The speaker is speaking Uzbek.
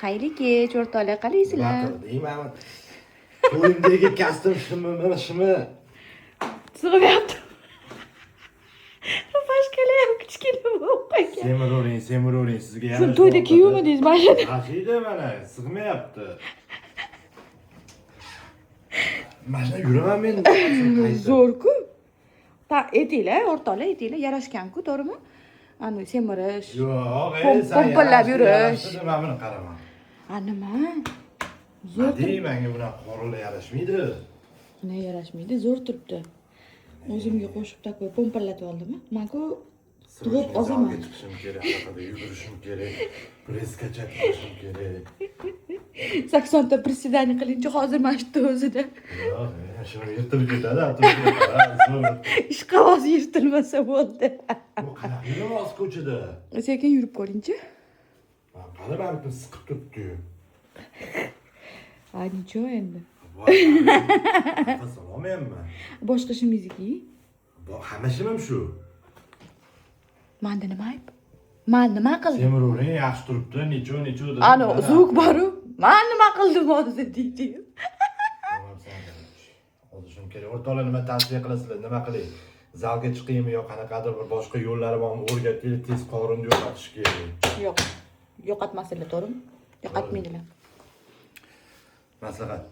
Xayrli kech, o'rtoqlar, qalaysizlar? Deyman. Qo'limdagi kastim shimi. Sig'mayapti. Bashkalar ham kichkina bo'lib qolgan. Semiravering, sizga yana. Siz to'yda kiyuvmidingiz mana? Ashida mana, sig'mayapti. Mashina yuraman men. Zo'r-ku. Etinglar, o'rtoqlar, etinglar yarashgan-ku, to'g'rimi? Ani semirish. Yo'q, Pompallab yurish. Nima buni qaraman. Nima? Zo'r. Menga bunaqa qorilar yarashmaydi. Ne yarashmaydi, zo'r turibdi. O'zimga qo'shib takib pompallatib oldimmi? Men-ku tug'ib ozaman. Chiqishim kerak, haqida yugurishim kerak, preskacha qilishim kerak. 80 ta priседание qilinchi hozir mana shu o'zida. Yo'q, shuni yirtilib ketadi, Ishqavoz yirtilmasa bo'ldi. Bu qanaqa yurmas ko'chada? Sekin yurib ko'ring-chi. Qani balkim siqib turibdi-yu. Nicho endi. Salomyapmi? Boshqa ishingizniki? Hamma ishim shu. Menda nima ayb? Men nima qildim? Semiravering, yaxshi turibdi, necho dedi. Ana, zvuk bor-u. Men nima qildim hozir deydi. Hozir kerak. O'rtoqlar nima tavsiya qilasizlar? Nima qilay? Zalga chiqaymi yo qanaqadir bir boshqa yo'llari bormi? O'rgatib, tez qorinni yo'qotish kerak. Yo'q. Yo'qotmasizlar, to'g'rimi? Yo'qotmaydilar. Maslahat.